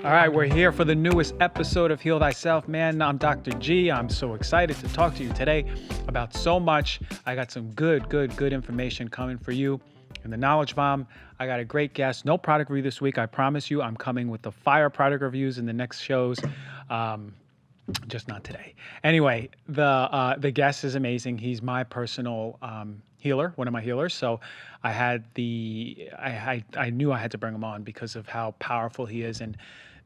All right, we're here for the newest episode of Heal Thyself, man. I'm Dr. G. I'm so excited to talk to you today about so much. I got some good information coming for you in the Knowledge Bomb. I got a great guest. No product review this week. I promise you I'm coming with the fire product reviews in the next shows. Just not today. Anyway, the guest is amazing. He's my personal healer, one of my healers. So I knew I had to bring him on because of how powerful he is and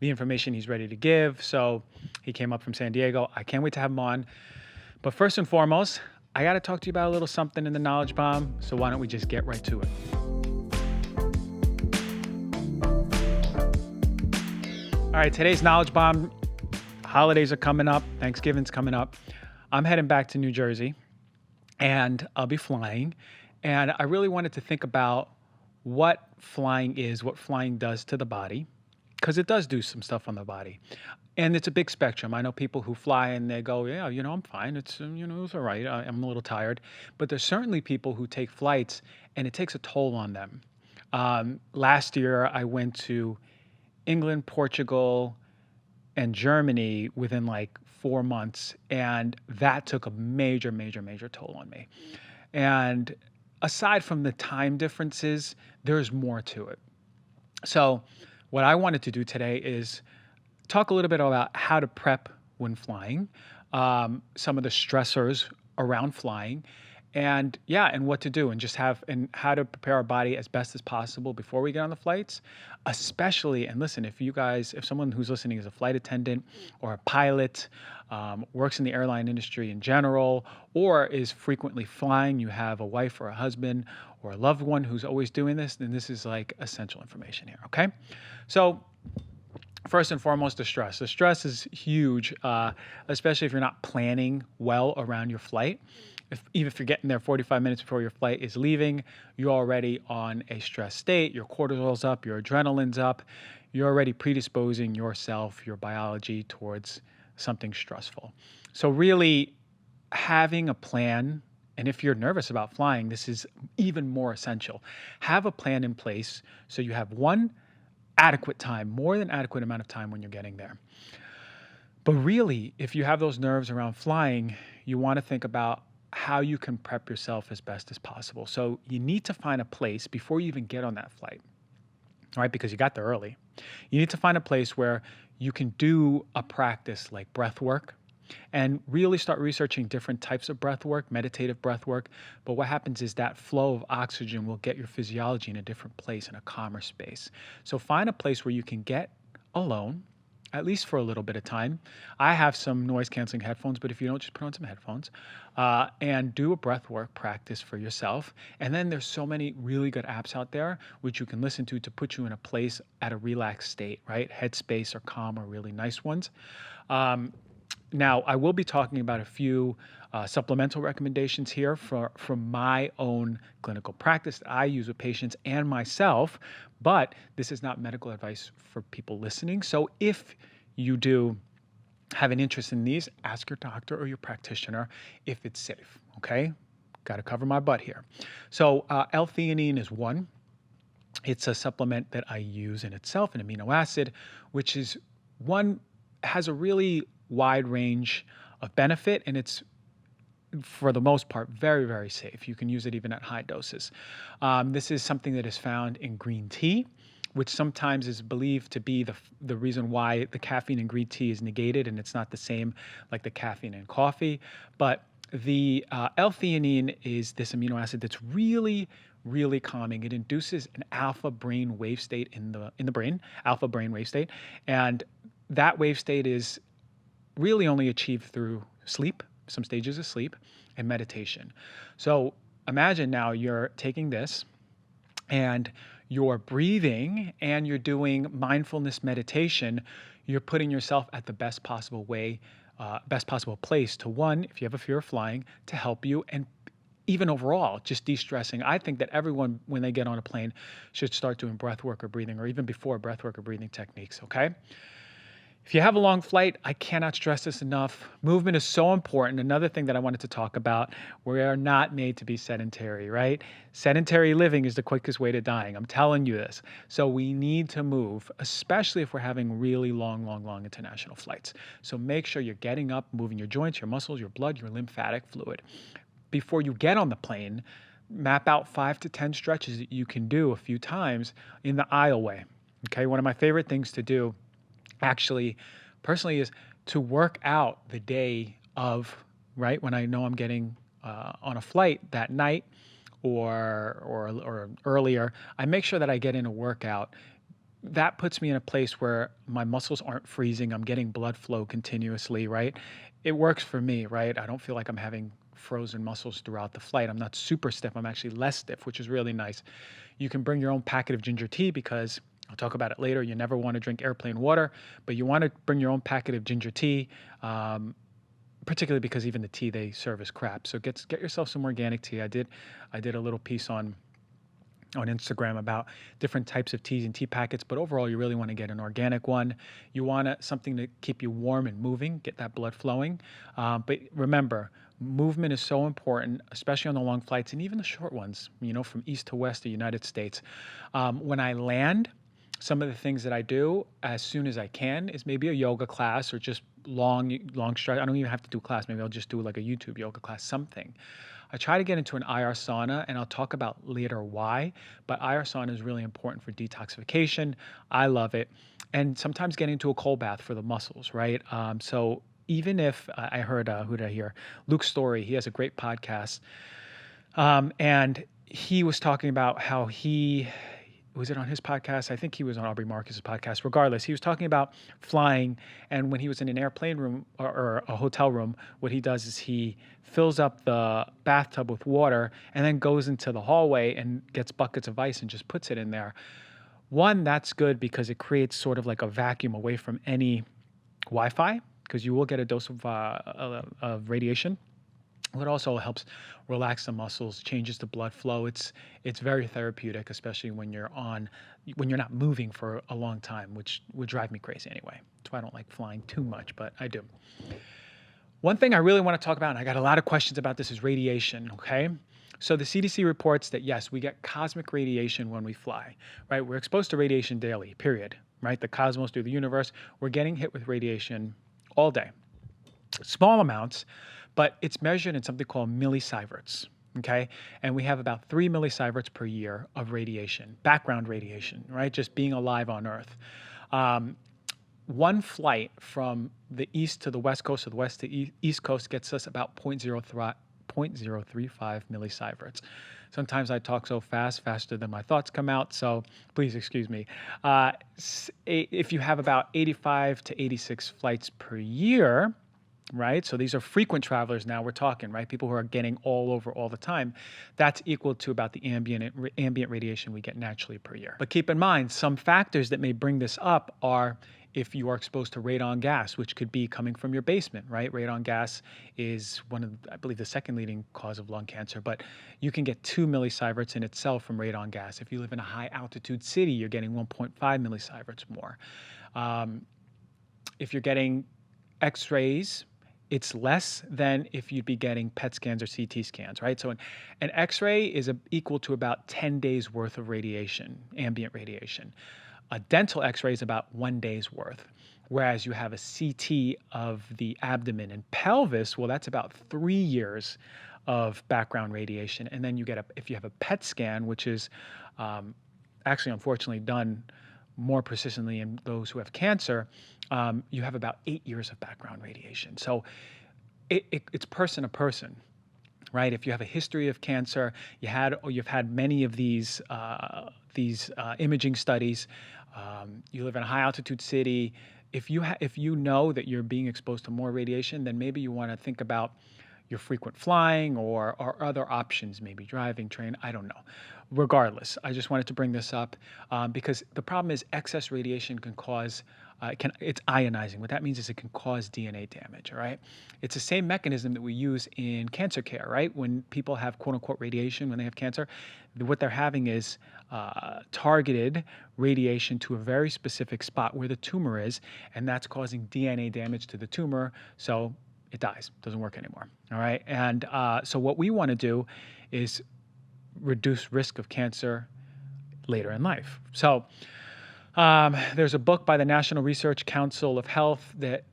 the information he's ready to give. So he came up from San Diego. I can't wait to have him on. But first and foremost, I got to talk to you about a little something in the Knowledge Bomb. So why don't we just get right to it? All right, today's Knowledge Bomb. Holidays are coming up. Thanksgiving's coming up. I'm heading back to New Jersey and I'll be flying. And I really wanted to think about what flying is, what flying does to the body, because it does do some stuff on the body. And it's a big spectrum. I know people who fly and they go, yeah, I'm fine. It's, it's all right. I'm a little tired. But there's certainly people who take flights and it takes a toll on them. Last year, I went to England, Portugal, and Germany within like 4 months. And that took a major toll on me. And aside from the time differences, there's more to it. So what I wanted to do today is talk a little bit about how to prep when flying, some of the stressors around flying, and what to do, and and how to prepare our body as best as possible before we get on the flights, especially, and listen, if someone who's listening is a flight attendant or a pilot, works in the airline industry in general, or is frequently flying, you have a wife or a husband or a loved one who's always doing this, then this is like essential information here, okay? So first and foremost, the stress. The stress is huge, especially if you're not planning well around your flight. Even if you're getting there 45 minutes before your flight is leaving, you're already on a stress state. Your cortisol's up, your adrenaline's up. You're already predisposing yourself, your biology towards something stressful. So really having a plan, and if you're nervous about flying, this is even more essential. Have a plan in place so you have adequate time, more than adequate amount of time when you're getting there. But really, if you have those nerves around flying, you want to think about how you can prep yourself as best as possible. So you need to find a place before you even get on that flight, right? Because you got there early. You need to find a place where you can do a practice like breath work and really start researching different types of breath work, meditative breath work. But what happens is that flow of oxygen will get your physiology in a different place, in a calmer space. So find a place where you can get alone, at least for a little bit of time. I have some noise canceling headphones, but if you don't, just put on some headphones and do a breath work practice for yourself. And then there's so many really good apps out there which you can listen to put you in a place at a relaxed state, right? Headspace or Calm are really nice ones. Now, I will be talking about a few supplemental recommendations here from my own clinical practice that I use with patients and myself, but this is not medical advice for people listening. So if you do have an interest in these, ask your doctor or your practitioner if it's safe, okay? Got to cover my butt here. So L-theanine is one. It's a supplement that I use in itself, an amino acid, which is has a really wide range of benefit, and it's, for the most part, very safe. You can use it even at high doses. This is something that is found in green tea, which sometimes is believed to be the reason why the caffeine in green tea is negated, and it's not the same like the caffeine in coffee. But the L-theanine is this amino acid that's really calming. It induces an alpha brain wave state in the brain, alpha brain wave state, and that wave state is really only achieved through sleep, some stages of sleep, and meditation. So imagine now you're taking this and you're breathing and you're doing mindfulness meditation. You're putting yourself at the best possible way, best possible place to, one, if you have a fear of flying, to help you, and even overall, just de-stressing. I think that everyone, when they get on a plane, should start doing breath work or breathing, or even before breath work or breathing techniques, okay? If you have a long flight, I cannot stress this enough. Movement is so important. Another thing that I wanted to talk about, we are not made to be sedentary, right? Sedentary living is the quickest way to dying. I'm telling you this. So we need to move, especially if we're having really long international flights. So make sure you're getting up, moving your joints, your muscles, your blood, your lymphatic fluid. Before you get on the plane, map out 5 to 10 stretches that you can do a few times in the aisleway. Okay, one of my favorite things to do actually personally is to work out the day of, right, when I know I'm getting on a flight that night or earlier. I make sure that I get in a workout. That puts me in a place where my muscles aren't freezing. I'm getting blood flow continuously, right? It works for me, right? I don't feel like I'm having frozen muscles throughout the flight. I'm not super stiff. I'm actually less stiff, which is really nice. You can bring your own packet of ginger tea because I'll talk about it later. You never want to drink airplane water, but you want to bring your own packet of ginger tea, particularly because even the tea they serve is crap. So get yourself some organic tea. I did a little piece on Instagram about different types of teas and tea packets, but overall you really want to get an organic one. You want something to keep you warm and moving, get that blood flowing. But remember, movement is so important, especially on the long flights and even the short ones, from east to west of the United States. When I land, some of the things that I do as soon as I can is maybe a yoga class or just long stretch. I don't even have to do a class. Maybe I'll just do like a YouTube yoga class, something. I try to get into an IR sauna, and I'll talk about later why, but IR sauna is really important for detoxification. I love it. And sometimes getting into a cold bath for the muscles, right? So even if I heard, who did I hear? Luke Story, he has a great podcast. And he was talking about how was it on his podcast? I think he was on Aubrey Marcus's podcast. Regardless, he was talking about flying, and when he was in an airplane room or a hotel room, what he does is he fills up the bathtub with water and then goes into the hallway and gets buckets of ice and just puts it in there. One, that's good because it creates sort of like a vacuum away from any Wi-Fi, because you will get a dose of radiation. It also helps relax the muscles, changes the blood flow. It's very therapeutic, especially when you're not moving for a long time, which would drive me crazy anyway. That's why I don't like flying too much, but I do. One thing I really want to talk about, and I got a lot of questions about this, is radiation, okay? So the CDC reports that yes, we get cosmic radiation when we fly, right? We're exposed to radiation daily, period, right? The cosmos through the universe, we're getting hit with radiation all day. Small amounts, but it's measured in something called millisieverts, okay? And we have about 3 millisieverts per year of radiation, background radiation, right? Just being alive on Earth. One flight from the east to the west coast, or the west to east coast, gets us about 0.035 millisieverts. Sometimes I talk so fast, faster than my thoughts come out, so please excuse me. If you have about 85 to 86 flights per year, right? So these are frequent travelers now we're talking, right? People who are getting all over all the time. That's equal to about the ambient radiation we get naturally per year. But keep in mind, some factors that may bring this up are if you are exposed to radon gas, which could be coming from your basement, right? Radon gas is one of, I believe, the second leading cause of lung cancer, but you can get 2 millisieverts in itself from radon gas. If you live in a high altitude city, you're getting 1.5 millisieverts more. If you're getting X-rays, it's less than if you'd be getting PET scans or CT scans, right? So an X-ray is equal to about 10 days worth of radiation, ambient radiation. A dental X-ray is about 1 day's worth, whereas you have a CT of the abdomen and pelvis, well, that's about 3 years of background radiation. And then if you have a PET scan, which is actually unfortunately done more persistently in those who have cancer, you have about 8 years of background radiation. So it's person to person, right? If you have a history of cancer, you've had many of these imaging studies, you live in a high altitude city, if you know that you're being exposed to more radiation, then maybe you want to think about your frequent flying or other options, maybe driving, train, I don't know. Regardless, I just wanted to bring this up because the problem is excess radiation can cause it's ionizing. What that means is it can cause DNA damage, all right? It's the same mechanism that we use in cancer care, right? When people have quote unquote radiation, when they have cancer, what they're having is targeted radiation to a very specific spot where the tumor is, and that's causing DNA damage to the tumor, so it dies, doesn't work anymore, all right? And so what we want to do is reduce risk of cancer later in life. So there's a book by the National Research Council of Health that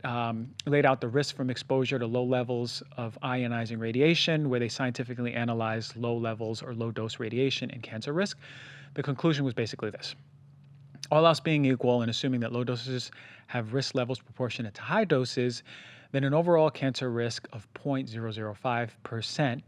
laid out the risk from exposure to low levels of ionizing radiation, where they scientifically analyzed low levels or low dose radiation and cancer risk. The conclusion was basically this. All else being equal, and assuming that low doses have risk levels proportionate to high doses, then an overall cancer risk of 0.005%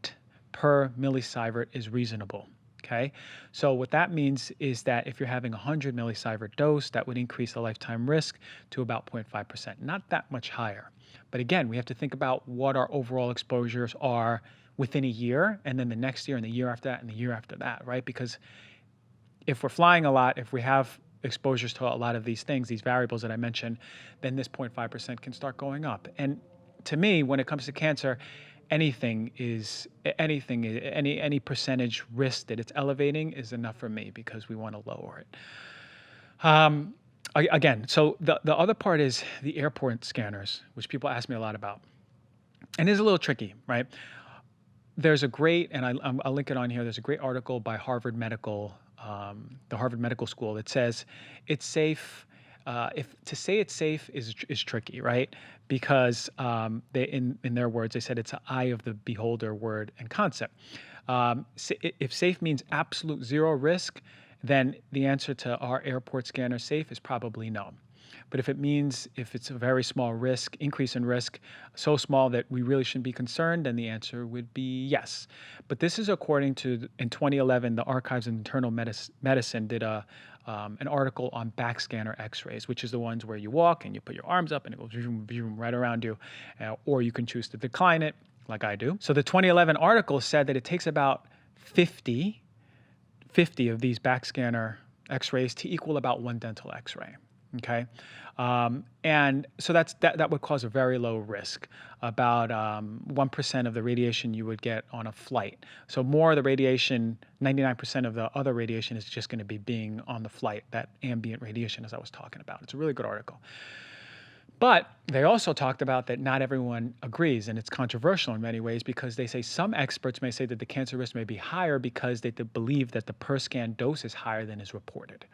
per millisievert is reasonable. Okay, so what that means is that if you're having a 100 millisievert dose, that would increase the lifetime risk to about 0.5%, not that much higher. But again, we have to think about what our overall exposures are within a year, and then the next year, and the year after that, and the year after that, right? Because if we're flying a lot, if we have exposures to a lot of these things, these variables that I mentioned, then this 0.5% can start going up. And to me, when it comes to cancer, any percentage risk that it's elevating is enough for me because we want to lower it. Again, so the other part is the airport scanners, which people ask me a lot about. And it's a little tricky, right? There's a great, and I'll link it on here, there's a great article by Harvard Medical, the Harvard Medical School that says it's safe. If to say it's safe is tricky, right? Because they, in their words, they said it's an eye of the beholder word and concept. If safe means absolute zero risk, then the answer to our airport scanner safe is probably no. But if it's a very small risk, increase in risk, so small that we really shouldn't be concerned, then the answer would be yes. But this is according to, in 2011, the Archives of Internal Medicine did an article on back scanner x-rays, which is the ones where you walk and you put your arms up and it goes vroom, vroom, right around you, or you can choose to decline it, like I do. So the 2011 article said that it takes about 50 of these back scanner x-rays to equal about one dental x-ray. Okay, and so that would cause a very low risk, about 1% of the radiation you would get on a flight. So more of the radiation, 99% of the other radiation is just going to be being on the flight, that ambient radiation as I was talking about. It's a really good article. But they also talked about that not everyone agrees, and it's controversial in many ways because they say some experts may say that the cancer risk may be higher because they believe that the per scan dose is higher than is reported.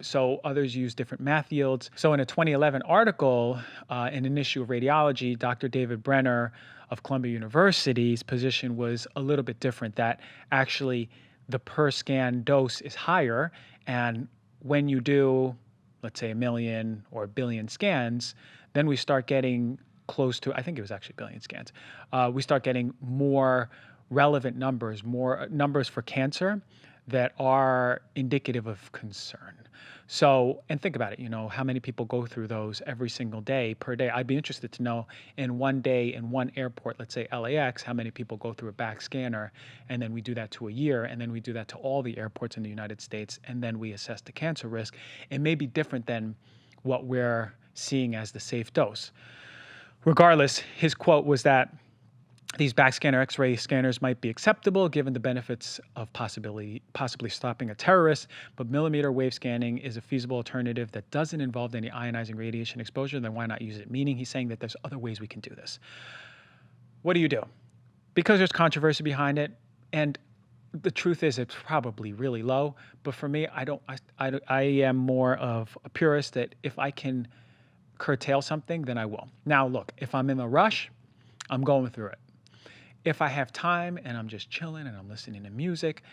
So others use different math yields. So in a 2011 article in an issue of Radiology, Dr. David Brenner of Columbia University's position was a little bit different, that actually the per scan dose is higher, and when you do, let's say, 1 million or 1 billion scans, then we start getting close to, I think it was actually 1 billion scans, we start getting more relevant numbers, more numbers for cancer that are indicative of concern. So, and think about it, how many people go through those every single day per day? I'd be interested to know in one day in one airport, let's say LAX, how many people go through a back scanner, and then we do that to a year, and then we do that to all the airports in the United States, and then we assess the cancer risk. It may be different than what we're seeing as the safe dose. Regardless, his quote was that these back scanner X-ray scanners might be acceptable given the benefits of possibly stopping a terrorist, but millimeter wave scanning is a feasible alternative that doesn't involve any ionizing radiation exposure, then why not use it? Meaning he's saying that there's other ways we can do this. What do you do? Because there's controversy behind it, and the truth is it's probably really low, but for me, I am more of a purist that if I can curtail something, then I will. Now look, if I'm in a rush, I'm going through it. If I have time and I'm just chilling and I'm listening to music,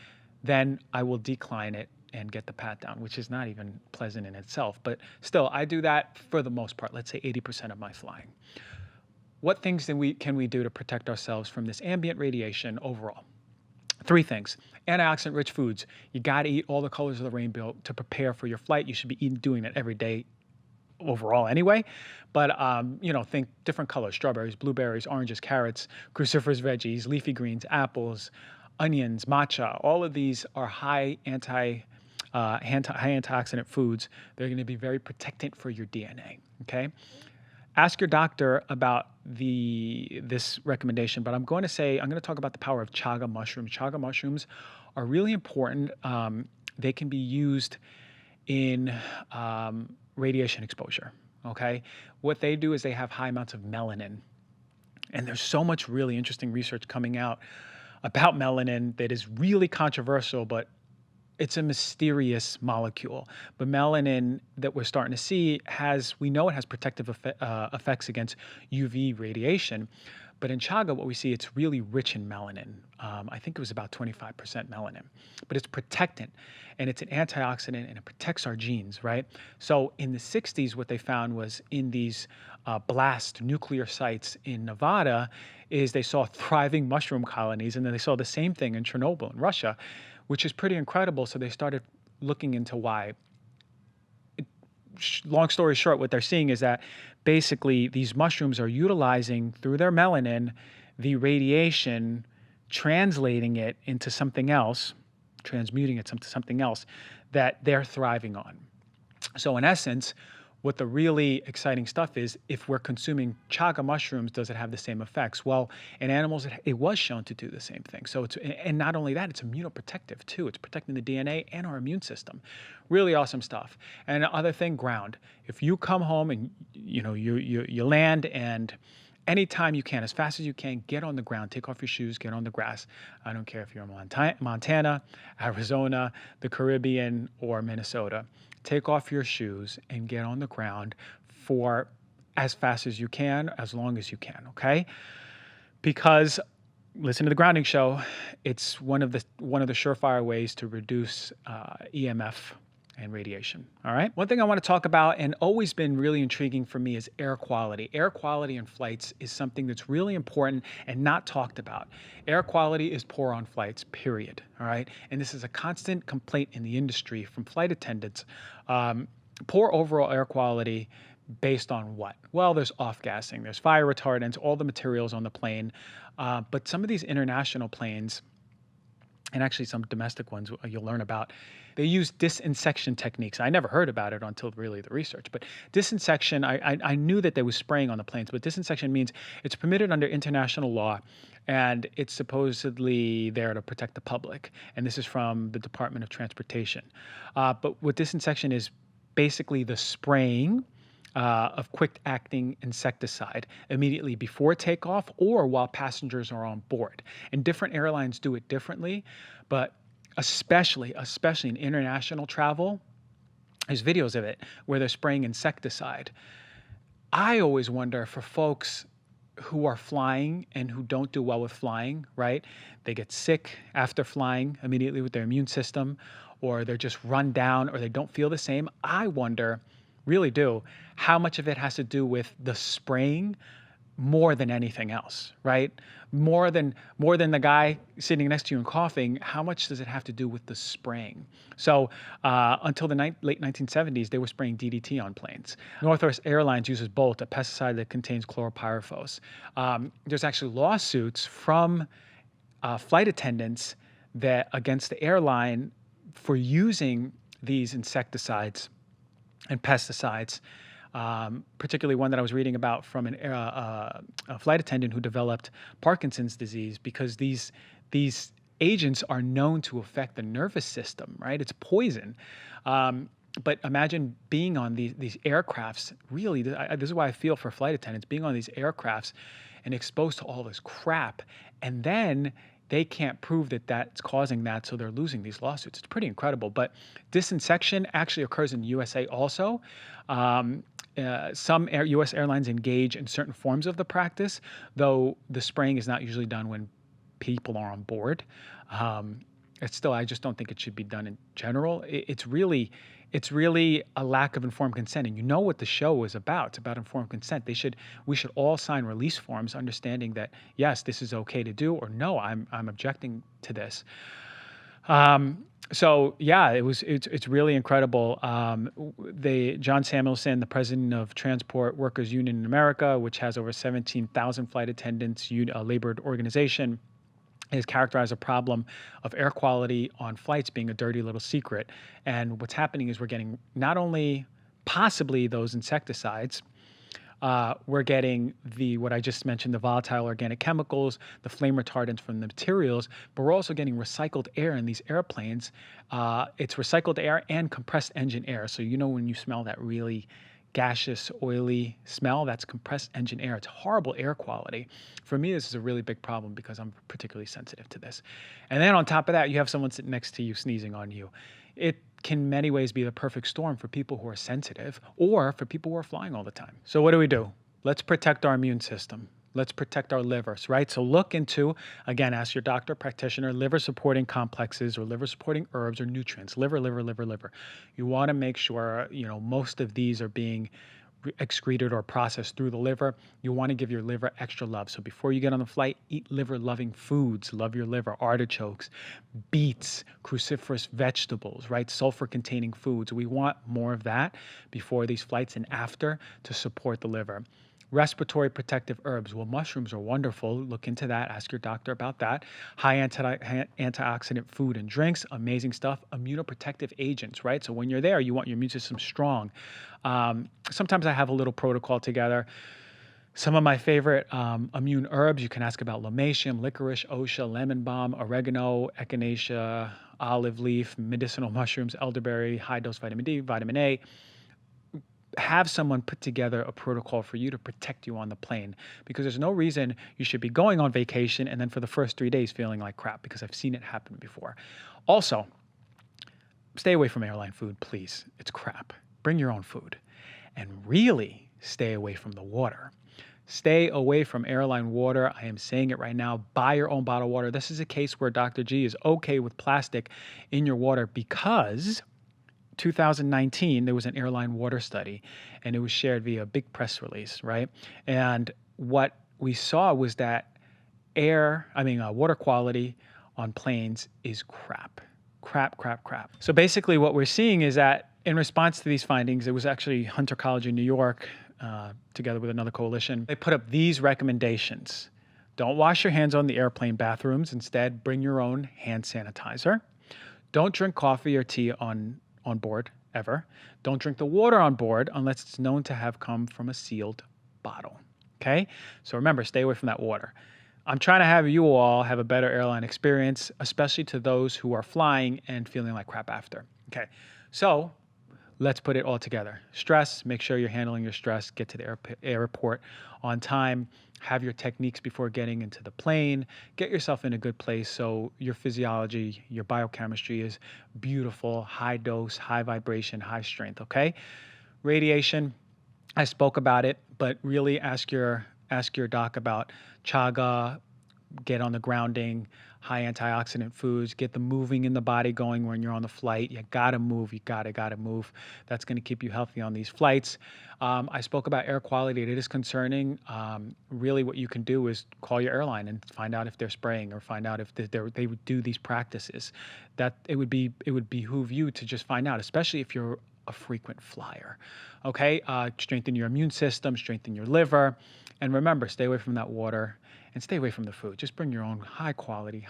then I will decline it and get the pat down, which is not even pleasant in itself. But still, I do that for the most part, let's say 80% of my flying. What things can we do to protect ourselves from this ambient radiation overall? 3 things. Antioxidant-rich foods. You got to eat all the colors of the rainbow to prepare for your flight. You should be doing that every day, overall anyway. But, think different colors: strawberries, blueberries, oranges, carrots, cruciferous veggies, leafy greens, apples, onions, matcha. All of these are high antioxidant foods. They're going to be very protectant for your DNA. Okay. Ask your doctor about this recommendation, but I'm going to talk about the power of chaga mushrooms. Chaga mushrooms are really important. They can be used in radiation exposure. Okay. What they do is they have high amounts of melanin. And there's so much really interesting research coming out about melanin that is really controversial, but it's a mysterious molecule. But melanin that we're starting to see we know it has protective effects against UV radiation. But in chaga, what we see, it's really rich in melanin. I think it was about 25% melanin, but it's protectant and it's an antioxidant and it protects our genes, right? So in the 60s, what they found was in these blast nuclear sites in Nevada is they saw thriving mushroom colonies, and then they saw the same thing in Chernobyl in Russia, which is pretty incredible. So they started looking into why. Long story short, what they're seeing is that basically these mushrooms are utilizing through their melanin the radiation, translating it into something else, transmuting it to something else that they're thriving on. So in essence, what the really exciting stuff is, if we're consuming chaga mushrooms, does it have the same effects? Well, in animals, it was shown to do the same thing. So and not only that, it's immunoprotective too. It's protecting the DNA and our immune system. Really awesome stuff. And the other thing, ground. If you come home and you land, and anytime you can, as fast as you can, get on the ground, take off your shoes, get on the grass. I don't care if you're in Montana, Arizona, the Caribbean, or Minnesota. Take off your shoes and get on the ground for as fast as you can, as long as you can, okay? Because listen to the grounding show. It's one of the surefire ways to reduce EMF and radiation. All right. One thing I want to talk about, and always been really intriguing for me, is air quality. Air quality in flights is something that's really important and not talked about. Air quality is poor on flights, period. All right. And this is a constant complaint in the industry from flight attendants. Poor overall air quality based on what? Well, there's off-gassing, there's fire retardants, all the materials on the plane. But some of these international planes, and actually some domestic ones you'll learn about, they use disinsection techniques. I never heard about it until really the research. But disinsection, I knew that they was spraying on the planes, but disinsection means it's permitted under international law, and it's supposedly there to protect the public. And this is from the Department of Transportation. But what disinsection is, basically the spraying of quick-acting insecticide immediately before takeoff or while passengers are on board. And different airlines do it differently, but especially in international travel, there's videos of it where they're spraying insecticide. I always wonder, for folks who are flying and who don't do well with flying, right? They get sick after flying immediately with their immune system, or they're just run down, or they don't feel the same. I wonder, really do, how much of it has to do with the spraying more than anything else, right? More than the guy sitting next to you and coughing, how much does it have to do with the spraying? So until the late 1970s, they were spraying DDT on planes. Northwest Airlines uses Bolt, a pesticide that contains chlorpyrifos. There's actually lawsuits from flight attendants against the airline for using these insecticides and pesticides, particularly one that I was reading about from a flight attendant who developed Parkinson's disease, because these agents are known to affect the nervous system, right? It's poison. But imagine being on these aircrafts. Really, this is why I feel for flight attendants, being on these aircrafts and exposed to all this crap, and then they can't prove that that's causing that, so they're losing these lawsuits. It's pretty incredible. But disinsection actually occurs in the USA also. Some U.S. airlines engage in certain forms of the practice, though the spraying is not usually done when people are on board. It's still, I just don't think it should be done in general. It's really a lack of informed consent. And you know what the show is about. It's about informed consent. We should all sign release forms understanding that, yes, this is okay to do, or no, I'm objecting to this. So yeah, it's really incredible. John Samuelson, the president of Transport Workers Union in America, which has over 17,000 flight attendants, a labor organization, has characterized a problem of air quality on flights being a dirty little secret. And what's happening is we're getting not only possibly those insecticides, we're getting what I just mentioned, the volatile organic chemicals, the flame retardants from the materials, but we're also getting recycled air in these airplanes. It's recycled air and compressed engine air. So when you smell that really gaseous, oily smell, that's compressed engine air. It's horrible air quality. For me, this is a really big problem because I'm particularly sensitive to this. And then on top of that, you have someone sitting next to you sneezing on you. It can in many ways be the perfect storm for people who are sensitive or for people who are flying all the time. So what do? Let's protect our immune system. Let's protect our livers, right? So look into, again, ask your doctor, practitioner, liver supporting complexes or liver supporting herbs or nutrients, liver. You want to make sure, most of these are being excreted or processed through the liver. You want to give your liver extra love. So before you get on the flight, eat liver-loving foods. Love your liver. Artichokes, beets, cruciferous vegetables, right? Sulfur-containing foods. We want more of that before these flights and after to support the liver. Respiratory protective herbs. Well, mushrooms are wonderful. Look into that. Ask your doctor about that. High antioxidant food and drinks. Amazing stuff. Immunoprotective agents, right? So when you're there, you want your immune system strong. Sometimes I have a little protocol together. Some of my favorite immune herbs, you can ask about lomatium, licorice, osha, lemon balm, oregano, echinacea, olive leaf, medicinal mushrooms, elderberry, high-dose vitamin D, vitamin A. Have someone put together a protocol for you to protect you on the plane, because there's no reason you should be going on vacation and then for the first 3 days feeling like crap, because I've seen it happen before. Also, stay away from airline food, please. It's crap. Bring your own food. And really stay away from the water. Stay away from airline water. I am saying it right now. Buy your own bottled water. This is a case where Dr. G is okay with plastic in your water because 2019, there was an airline water study, and it was shared via a big press release, right? And what we saw was that water quality on planes is crap. So basically what we're seeing is that in response to these findings, it was actually Hunter College in New York, together with another coalition, they put up these recommendations. Don't wash your hands on the airplane bathrooms. Instead, bring your own hand sanitizer. Don't drink coffee or tea on board ever. Don't drink the water on board unless it's known to have come from a sealed bottle. Okay? So remember, stay away from that water. I'm trying to have you all have a better airline experience, especially to those who are flying and feeling like crap after. Okay. So let's put it all together. Stress, make sure you're handling your stress. Get to the airport on time. Have your techniques before getting into the plane. Get yourself in a good place so your physiology, your biochemistry is beautiful, high dose, high vibration, high strength, okay? Radiation, I spoke about it, but really ask your doc about chaga, get on the grounding, high antioxidant foods, get the moving in the body going when you're on the flight. You gotta move, you gotta move. That's gonna keep you healthy on these flights. I spoke about air quality. It is concerning. Really what you can do is call your airline and find out if they're spraying or find out if they would do these practices. That it would behoove you to just find out, especially if you're a frequent flyer. Okay, strengthen your immune system, strengthen your liver, and remember, stay away from that water and stay away from the food. Just bring your own high quality,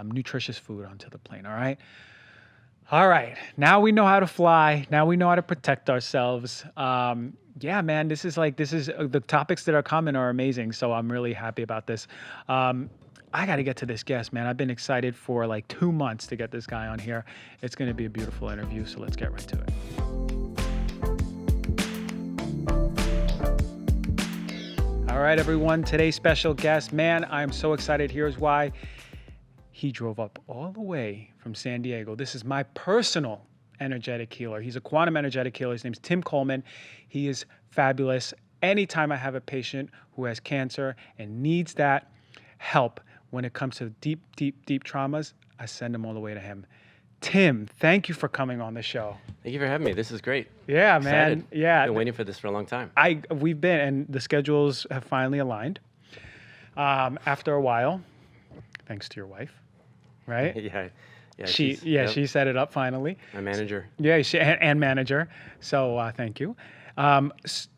nutritious food onto the plane. All right. Now we know how to fly. Now we know how to protect ourselves. Yeah, man, this is the topics that are coming are amazing. So I'm really happy about this. I got to get to this guest, man. I've been excited for like 2 months to get this guy on here. It's going to be a beautiful interview. So let's get right to it. All right, everyone. Today's special guest, man, I'm so excited. Here's why. He drove up all the way from San Diego. This is my personal energetic healer. He's a quantum energetic healer. His name's Tim Coleman. He is fabulous. Anytime I have a patient who has cancer and needs that help when it comes to deep traumas, I send them all the way to him. Tim, thank you for coming on the show. Thank you for having me. This is great. Yeah, Excited. Man. Yeah. I've been waiting for this for a long time. We've been, and the schedules have finally aligned after a while, thanks to your wife. right? Yeah, She she set it up finally. my manager. Yeah, and manager. So thank you, um, s-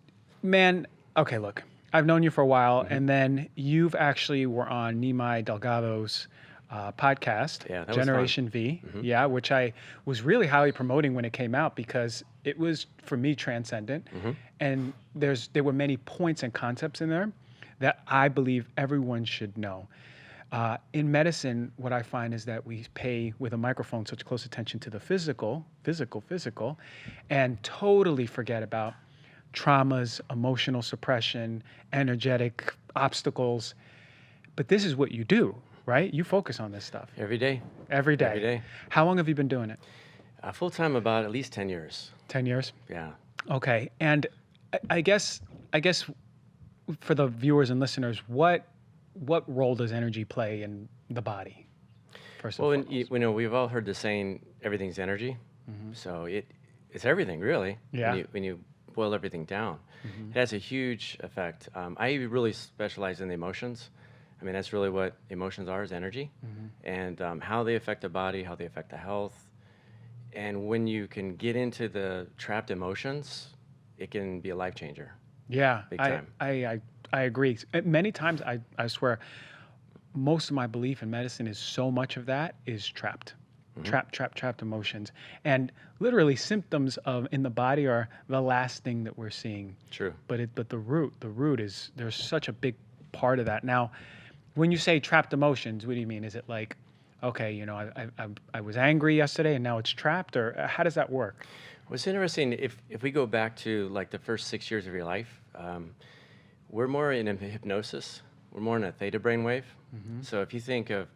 man. Okay, look, I've known you for a while, Hmm. and then you've actually were on Nimai Delgado's podcast, Yeah, that was fun. Generation V. Hmm. Yeah, which I was really highly promoting when it came out because it was for me transcendent, Hmm. and there were many points and concepts in there that I believe everyone should know. In medicine, what I find is that we pay with a microphone such close attention to the physical, and totally forget about traumas, emotional suppression, energetic obstacles. But this is what you do, right? You focus on this stuff Every day, every every day. day. How long have you been doing it? Full time, about at least 10 years. 10 years? Yeah. Okay. And I guess for the viewers and listeners, what role does energy play in the body? First and Well, foremost. we've all heard the saying, everything's energy. So it's everything, really, Yeah. when you boil everything down. It has a huge effect. I really specialize in the emotions. I mean, that's really what emotions are, is energy. And how they affect the body, how they affect the health. And when you can get into the trapped emotions, it can be a life changer. Yeah, Big time. I agree. Many times, I swear, most of my belief in medicine is so much of that is trapped, trapped emotions, and literally symptoms of in the body are the last thing that we're seeing. True. But the root is there's such a big part of that. Now, when you say trapped emotions, what do you mean? Is it like, okay, I was angry yesterday and now it's trapped, or how does that work? What's interesting, if we go back to like the first 6 years of your life, we're more in a hypnosis. We're more in a theta brainwave. So if you think of,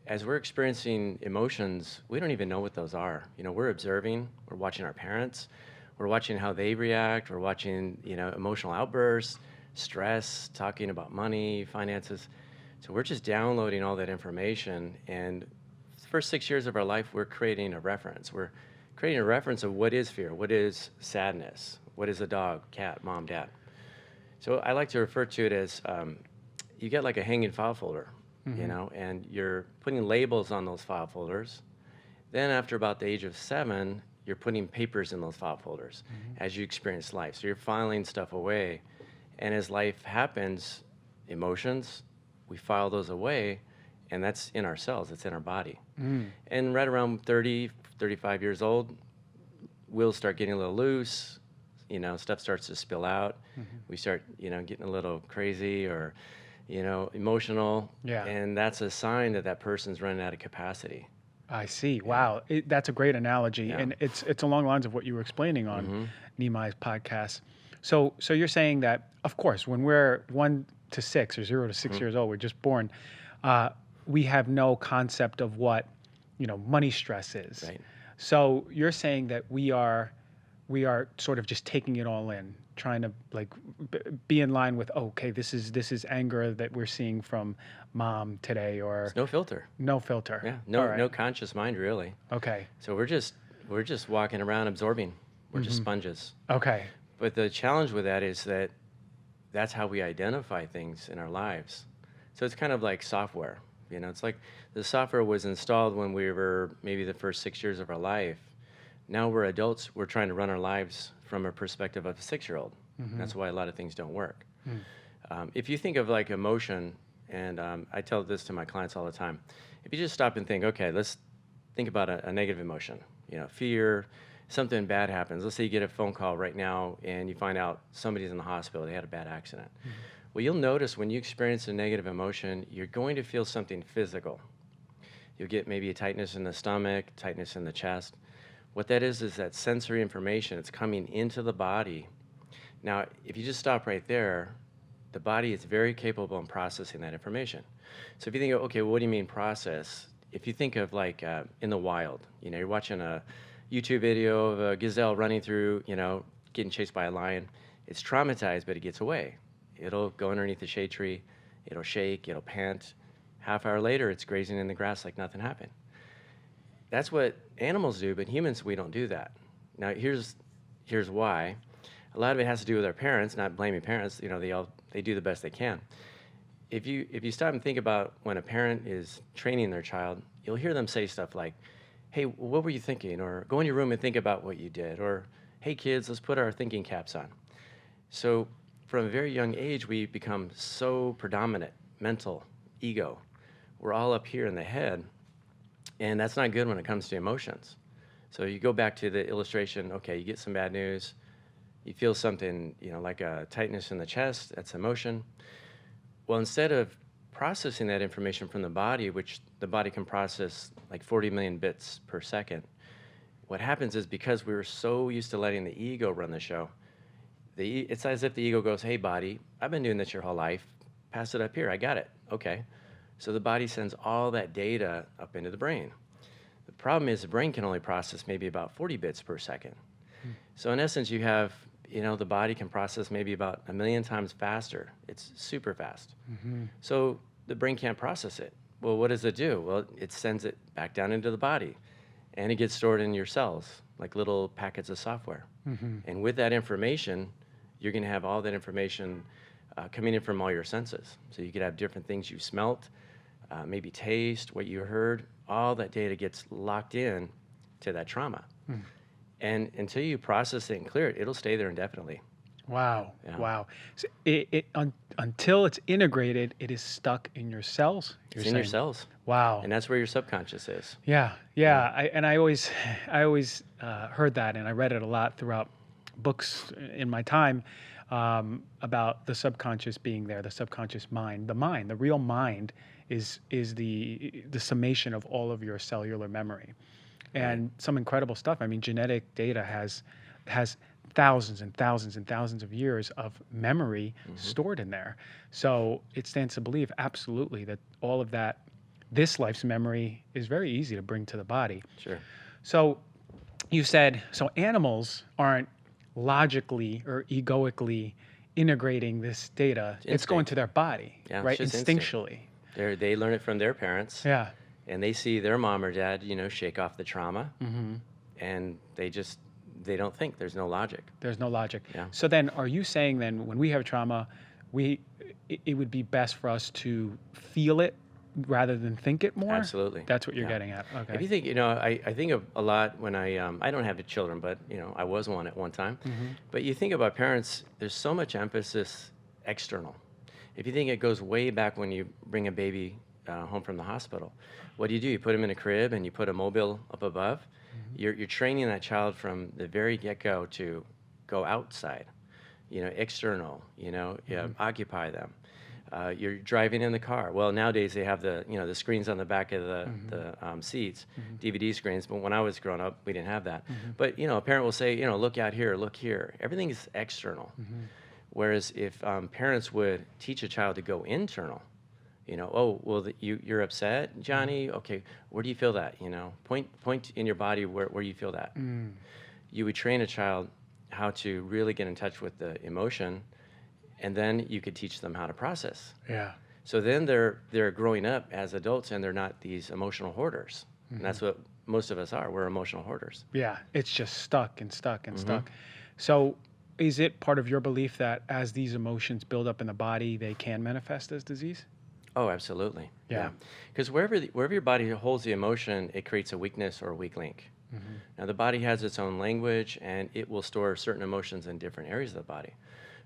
as we're experiencing emotions, we don't even know what those are. We're observing, we're watching our parents, we're watching how they react, we're watching, emotional outbursts, stress, talking about money, finances. So we're just downloading all that information. And the first 6 years of our life, we're creating a reference. We're creating a reference of what is fear, what is sadness, what is a dog, cat, mom, dad. So I like to refer to it as you get like a hanging file folder, and you're putting labels on those file folders. Then after about the age of 7, you're putting papers in those file folders as you experience life. So you're filing stuff away. And as life happens, emotions, we file those away, and that's in our cells, it's in our body. And right around 30, 35 years old, we'll start getting a little loose, stuff starts to spill out. We start, getting a little crazy or, emotional. Yeah. And that's a sign that that person's running out of capacity. I see. Wow, that's a great analogy, Yeah. and it's along the lines of what you were explaining on Nimai's podcast. So you're saying that, of course, when we're 1 to 6 or 0 to 6 years old, we're just born. We have no concept of what money stress is. Right. So you're saying that we are sort of just taking it all in, trying to like be in line with, okay, this is anger that we're seeing from mom today, or There's no filter. no filter. Yeah. All right. No conscious mind, really. Okay. So we're just walking around absorbing. We're just sponges. Okay. But the challenge with that is that that's how we identify things in our lives. So it's kind of like software. It's like the software was installed when we were maybe the first 6 years of our life. Now we're adults. We're trying to run our lives from a perspective of a 6-year-old. That's why a lot of things don't work. If you think of like emotion, and I tell this to my clients all the time, if you just stop and think, okay, let's think about a negative emotion, fear, something bad happens. Let's say you get a phone call right now and you find out somebody's in the hospital, they had a bad accident. Well, you'll notice when you experience a negative emotion, you're going to feel something physical. You'll get maybe a tightness in the stomach, tightness in the chest. What that is that sensory information. It's coming into the body. Now, if you just stop right there, the body is very capable in processing that information. So if you think, okay, well, what do you mean process? If you think of like in the wild, you're watching a YouTube video of a gazelle running through, getting chased by a lion. It's traumatized, but it gets away. It'll go underneath the shade tree. It'll shake. It'll pant. Half hour later, it's grazing in the grass like nothing happened. That's what animals do, but humans, we don't do that. Now, here's why. A lot of it has to do with our parents, not blaming parents. They do the best they can. if you stop and think about when a parent is training their child, you'll hear them say stuff like, "Hey, what were you thinking?" Or "Go in your room and think about what you did." Or "Hey, kids, let's put our thinking caps on." So from a very young age, we become so predominant, mental, ego. We're all up here in the head, and that's not good when it comes to emotions. So you go back to the illustration, okay, you get some bad news, you feel something, like a tightness in the chest, that's emotion. Well, instead of processing that information from the body, which the body can process like 40 million bits per second, what happens is because we were so used to letting the ego run the show, it's as if the ego goes, "Hey, body, I've been doing this your whole life. Pass it up here. I got it." Okay. So the body sends all that data up into the brain. The problem is the brain can only process maybe about 40 bits per second. So in essence, you have, the body can process maybe about 1 million times faster. It's super fast. So the brain can't process it. Well, what does it do? Well, it sends it back down into the body, and it gets stored in your cells, like little packets of software. And with that information, you're going to have all that information coming in from all your senses. So you could have different things you smelt, maybe taste, what you heard. All that data gets locked in to that trauma. And until you process it and clear it, it'll stay there indefinitely. Wow. Yeah. Wow. So until it's integrated, it is stuck in your cells. It's in your cells. Wow. And that's where your subconscious is. Yeah. I always heard that, and I read it a lot throughout books in my time about the subconscious being there, the subconscious mind. The real mind is the summation of all of your cellular memory, and some incredible stuff. I mean, genetic data has thousands and thousands and thousands of years of memory stored in there. So it stands to believe absolutely that all of that, this life's memory, is very easy to bring to the body. Sure. So you said, so animals aren't logically or egoically integrating this data. It's going to their body, Yeah, right? it's just Instinctually. They learn it from their parents. Yeah. And they see their mom or dad, shake off the trauma. And they don't think. There's no logic. There's no logic. Yeah. So then are you saying then when we have trauma, it would be best for us to feel it rather than think it more? Absolutely. That's what you're getting at. Okay. If you think, I think of a lot when I don't have children, but, I was one at one time. But you think about parents, there's so much emphasis external. If you think it goes way back when you bring a baby home from the hospital, what do? You put them in a crib and you put a mobile up above. You're training that child from the very get-go to go outside, external, occupy them. You're driving in the car. Well, nowadays they have the screens on the back of the seats, DVD screens. But when I was growing up, we didn't have that. But a parent will say, look out here, look here. Everything is external. Whereas if parents would teach a child to go internal, oh, well, you're upset, Johnny. Okay, where do you feel that? Point in your body where you feel that. You would train a child how to really get in touch with the emotion, and then you could teach them how to process. Yeah. So then they're growing up as adults, and they're not these emotional hoarders. And that's what most of us are. We're emotional hoarders. Yeah. It's just stuck and stuck and stuck. So is it part of your belief that as these emotions build up in the body, they can manifest as disease? Oh, absolutely. Yeah. Because wherever your body holds the emotion, it creates a weakness or a weak link. Now, the body has its own language, and it will store certain emotions in different areas of the body.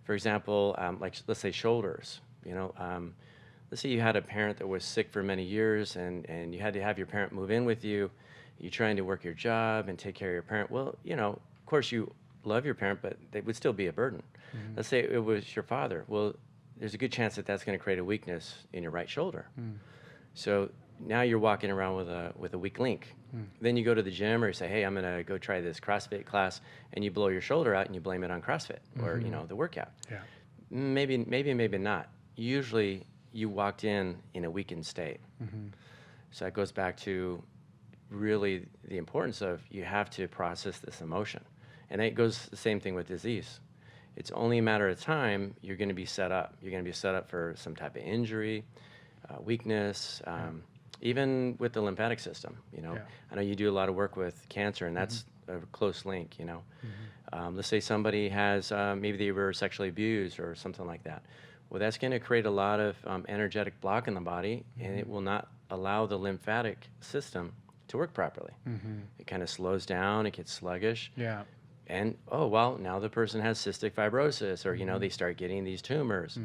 For example, like let's say shoulders. Let's say you had a parent that was sick for many years, and you had to have your parent move in with you. You're trying to work your job and take care of your parent. Well, of course you love your parent, but they would still be a burden. Let's say it was your father. Well, there's a good chance that that's going to create a weakness in your right shoulder. So now you're walking around with a weak link. Then you go to the gym or you say, hey, I'm going to go try this CrossFit class, and you blow your shoulder out and you blame it on CrossFit or the workout. Yeah. Maybe not. Usually you walked in a weakened state. So that goes back to really the importance of you have to process this emotion. And it goes the same thing with disease. It's only a matter of time you're going to be set up. You're going to be set up for some type of injury, weakness, even with the lymphatic system. I know you do a lot of work with cancer, and that's a close link. Let's say somebody has maybe they were sexually abused or something like that. Well, that's going to create a lot of energetic block in the body, and it will not allow the lymphatic system to work properly. It kind of slows down, it gets sluggish. Yeah. And, oh, well, now the person has cystic fibrosis, or, they start getting these tumors.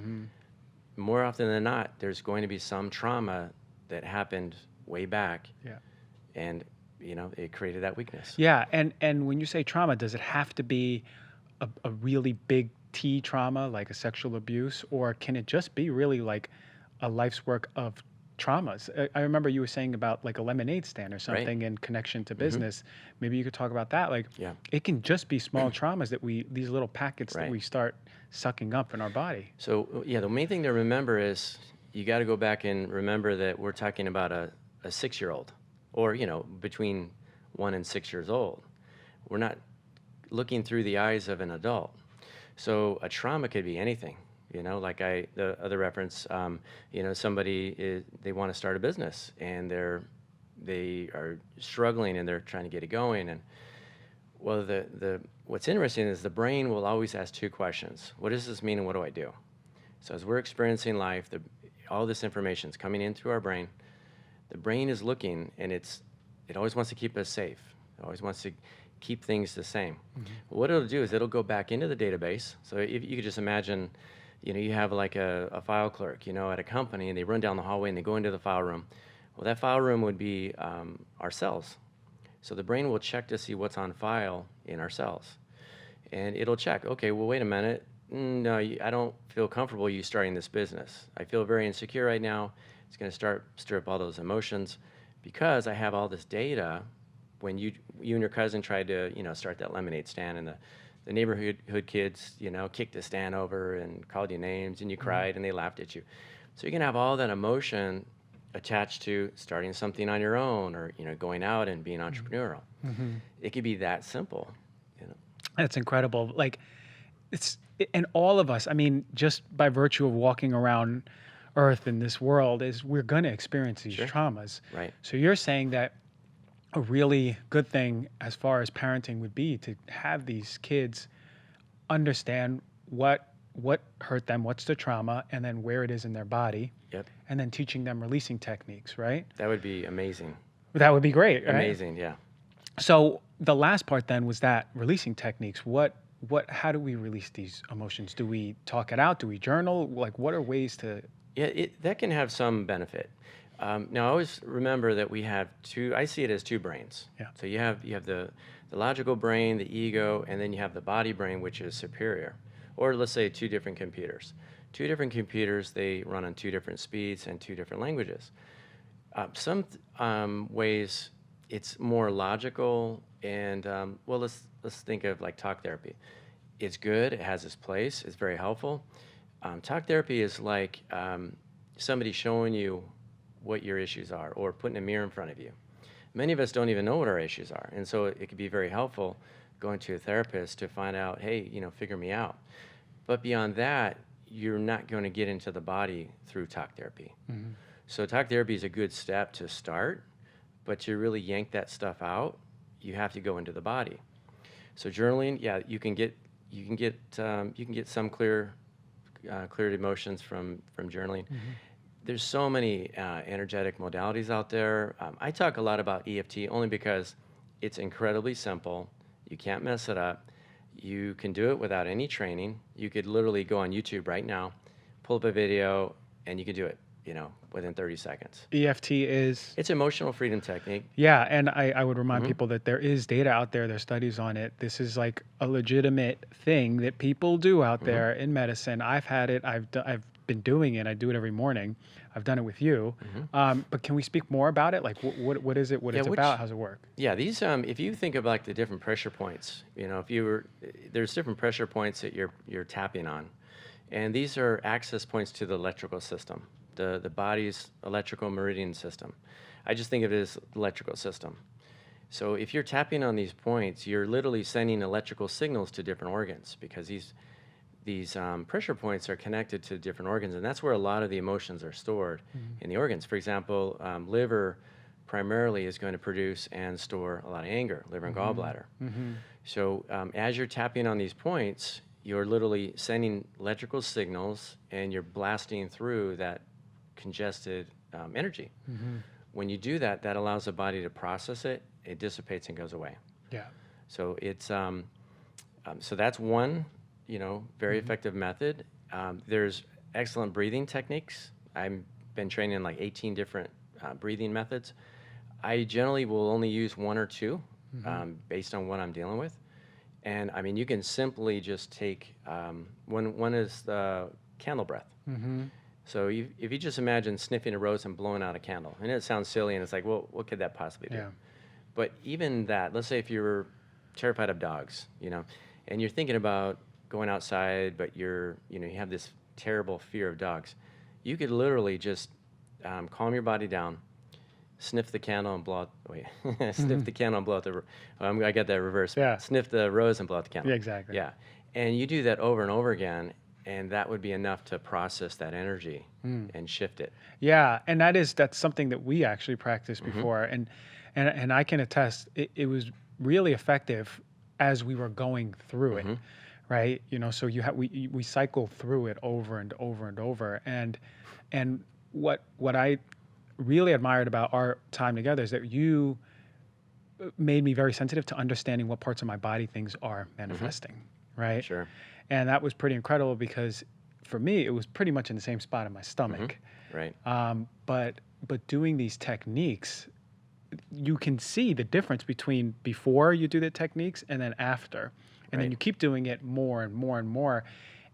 More often than not, there's going to be some trauma that happened way back. Yeah. And, it created that weakness. Yeah. And when you say trauma, does it have to be a really big T trauma, like a sexual abuse, or can it just be really like a life's work of traumas? I remember you were saying about like a lemonade stand or something in connection to business. Maybe you could talk about that. Like, it can just be small traumas that these little packets that we start sucking up in our body. So, the main thing to remember is you got to go back and remember that we're talking about a 6-year-old, or, between 1 and 6 years old. We're not looking through the eyes of an adult. So a trauma could be anything, like the other reference, somebody they want to start a business, and they are struggling and they're trying to get it going. And well, what's interesting is the brain will always ask 2 questions. What does this mean and what do I do? So as we're experiencing life, all this information is coming in through our brain. The brain is looking, and it always wants to keep us safe. It always wants to keep things the same. What it'll do is it'll go back into the database. So if you could just imagine, you have like a file clerk, at a company, and they run down the hallway and they go into the file room. Well, that file room would be our cells. So the brain will check to see what's on file in our cells. And it'll check, okay, well, wait a minute. No, I don't feel comfortable you starting this business. I feel very insecure right now. It's going to stir up all those emotions because I have all this data. When you and your cousin tried to, start that lemonade stand, and the neighborhood kids, kicked the stand over and called you names, and you cried, and they laughed at you. So you can have all that emotion attached to starting something on your own, or going out and being entrepreneurial. It could be that simple. That's incredible. Like, and all of us, I mean, just by virtue of walking around Earth in this world, we're going to experience these traumas. Right. So you're saying that a really good thing as far as parenting would be to have these kids understand what hurt them, what's the trauma, and then where it is in their body. Yep. And then teaching them releasing techniques, right? That would be amazing. That would be great, right? Amazing, yeah. So the last part then was that releasing techniques. How do we release these emotions? Do we talk it out? Do we journal? Like, what are ways to? Yeah, that can have some benefit. Now, always remember that we have I see it as 2 brains. Yeah. So you have the logical brain, the ego, and then you have the body brain, which is superior. Or let's say 2 different computers. 2 different computers, they run on 2 different speeds and 2 different languages. Some ways it's more logical, and well, let's think of like talk therapy. It's good, it has its place, it's very helpful. Talk therapy is like somebody showing you what your issues are, or putting a mirror in front of you. Many of us don't even know what our issues are, and so it could be very helpful going to a therapist to find out, hey, figure me out. But beyond that, you're not going to get into the body through talk therapy. So talk therapy is a good step to start, but to really yank that stuff out, you have to go into the body. So journaling, yeah, you can get some clear emotions from journaling. There's so many energetic modalities out there. I talk a lot about EFT only because it's incredibly simple. You can't mess it up. You can do it without any training. You could literally go on YouTube right now, pull up a video, and you can do it, within 30 seconds. EFT is? It's emotional freedom technique. Yeah, and I would remind people that there is data out there, there's studies on it. This is like a legitimate thing that people do out there in medicine. I've had it. I've been doing it. I do it every morning. I've done it with you. But can we speak more about it? Like, what is it? What it's about? How's it work? Yeah, these. If you think of like the different pressure points, there's different pressure points that you're tapping on, and these are access points to the electrical system, the body's electrical meridian system. I just think of it as electrical system. So if you're tapping on these points, you're literally sending electrical signals to different organs, because these pressure points are connected to different organs, and that's where a lot of the emotions are stored in the organs. For example, liver primarily is going to produce and store a lot of anger, liver and gallbladder. So as you're tapping on these points, you're literally sending electrical signals and you're blasting through that congested energy. When you do that, that allows the body to process it. It dissipates and goes away. Yeah. So it's so that's one, very effective method. There's excellent breathing techniques. I've been trained in like 18 different breathing methods. I generally will only use one or two based on what I'm dealing with. And I mean, you can simply just take one is the candle breath. So if you just imagine sniffing a rose and blowing out a candle, and it sounds silly, and it's like, well, what could that possibly do? Yeah. But even that, let's say if you're terrified of dogs, and you're thinking about going outside, but you have this terrible fear of dogs, you could literally just calm your body down, sniff the candle and blow out, sniff the candle and blow out I got that reversed. Yeah. Sniff the rose and blow out the candle. Yeah, exactly. Yeah. And you do that over and over again, and that would be enough to process that energy and shift it. Yeah, and that's something that we actually practiced before, and I can attest it was really effective as we were going through it, right? So we cycle through it over and over and over, and what I really admired about our time together is that you made me very sensitive to understanding what parts of my body things are manifesting, right? Sure. And that was pretty incredible because for me, it was pretty much in the same spot in my stomach. Right. But doing these techniques, you can see the difference between before you do the techniques and then after. And then you keep doing it more and more and more.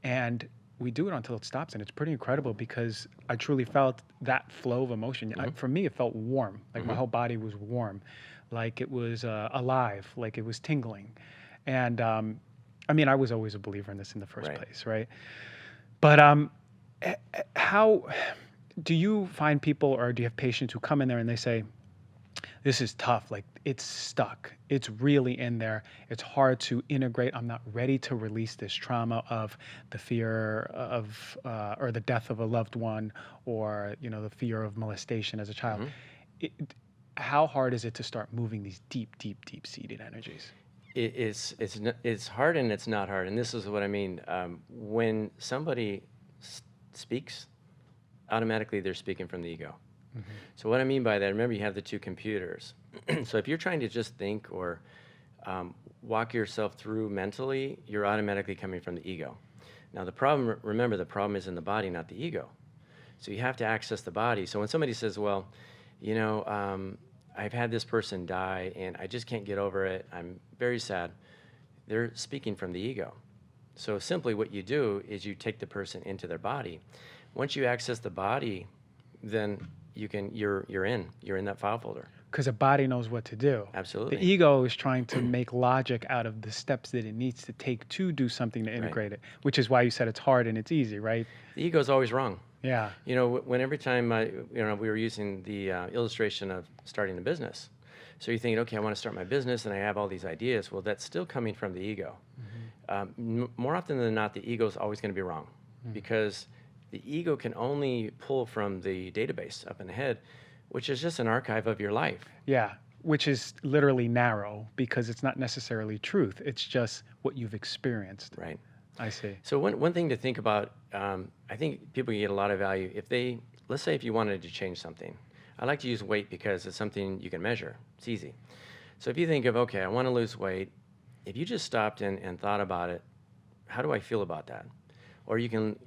And we do it until it stops. And it's pretty incredible because I truly felt that flow of emotion. For me, it felt warm. Like my whole body was warm. Like it was alive. Like it was tingling. And I mean, I was always a believer in this in the first place, right? But how do you find people, or do you have patients who come in there and they say, this is tough, like it's stuck, it's really in there, it's hard to integrate, I'm not ready to release this trauma of the fear of, or the death of a loved one, or, the fear of molestation as a child. How hard is it to start moving these deep, deep, deep-seated energies? It's hard and it's not hard, and this is what I mean. When somebody speaks, automatically they're speaking from the ego. So what I mean by that, remember you have the two computers. So if you're trying to just think or walk yourself through mentally, you're automatically coming from the ego. Now remember the problem is in the body, not the ego. So you have to access the body. So when somebody says, well, I've had this person die and I just can't get over it, I'm very sad, they're speaking from the ego. So simply what you do is you take the person into their body. Once you access the body, then you're in that file folder. Because the body knows what to do. Absolutely. The ego is trying to make logic out of the steps that it needs to take to do something to integrate it, which is why you said it's hard and it's easy, right? The ego is always wrong. Yeah. When every time we were using the illustration of starting a business. So you're thinking, okay, I want to start my business and I have all these ideas. Well, that's still coming from the ego. More often than not, the ego is always going to be wrong because the ego can only pull from the database up in the head, which is just an archive of your life. Yeah, which is literally narrow because it's not necessarily truth. It's just what you've experienced. Right. I see. So one thing to think about, I think people get a lot of value let's say if you wanted to change something. I like to use weight because it's something you can measure. It's easy. So if you think of, okay, I want to lose weight, if you just stopped and thought about it, how do I feel about that? Or you can,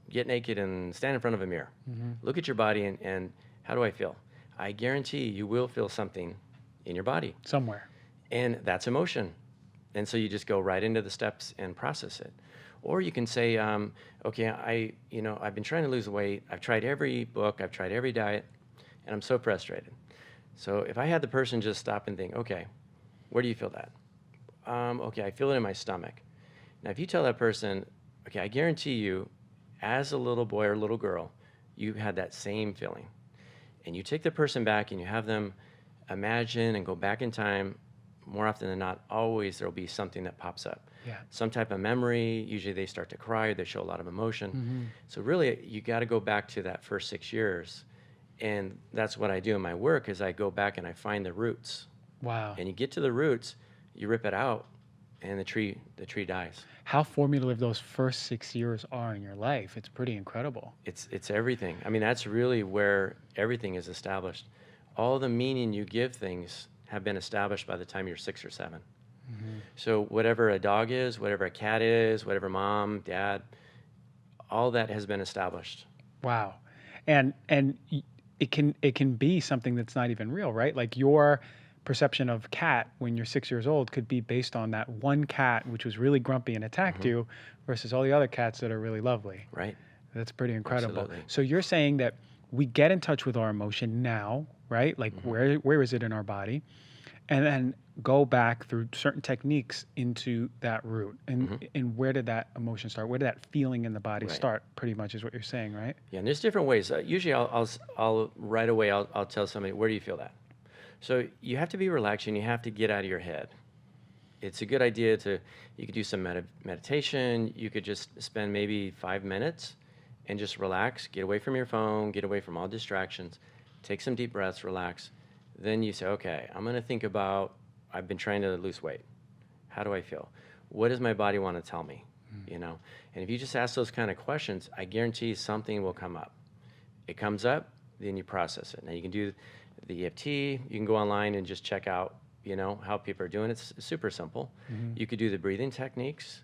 get naked and stand in front of a mirror. Look at your body and how do I feel? I guarantee you will feel something in your body. Somewhere. And that's emotion. And so you just go right into the steps and process it. Or you can say, okay, I've been trying to lose weight. I've tried every book. I've tried every diet. And I'm so frustrated. So if I had the person just stop and think, okay, where do you feel that? Okay, I feel it in my stomach. Now, if you tell that person, okay, I guarantee you, as a little boy or little girl, you had that same feeling. And you take the person back and you have them imagine and go back in time. More often than not, always there'll be something that pops up. Yeah. Some type of memory. Usually they start to cry. They show a lot of emotion. So really, you got to go back to that first 6 years. And that's what I do in my work is I go back and I find the roots. Wow. And you get to the roots, you rip it out, and the tree dies. How formulative those first 6 years are in your life. It's pretty incredible. It's everything. I mean, that's really where everything is established. All the meaning you give things have been established by the time you're 6 or 7. So whatever a dog is, whatever a cat is, whatever mom, dad, all that has been established. Wow. And it can be something that's not even real, right? Like your perception of cat when you're 6 years old could be based on that one cat which was really grumpy and attacked you versus all the other cats that are really lovely. Right. That's pretty incredible. Absolutely. So you're saying that we get in touch with our emotion now, right? Like where is it in our body? And then go back through certain techniques into that root. And where did that emotion start? Where did that feeling in the body Right. start? Pretty much is what you're saying, right? Yeah, and there's different ways. Usually, I'll right away I'll tell somebody, where do you feel that? So you have to be relaxed and you have to get out of your head. It's a good idea you could do some meditation. You could just spend maybe 5 minutes and just relax, get away from your phone, get away from all distractions, take some deep breaths, relax. Then you say, okay, I'm going to think about, I've been trying to lose weight. How do I feel? What does my body want to tell me? And if you just ask those kind of questions, I guarantee something will come up. It comes up, then you process it. Now you can do the EFT, you can go online and just check out, how people are doing it. It's super simple. You could do the breathing techniques,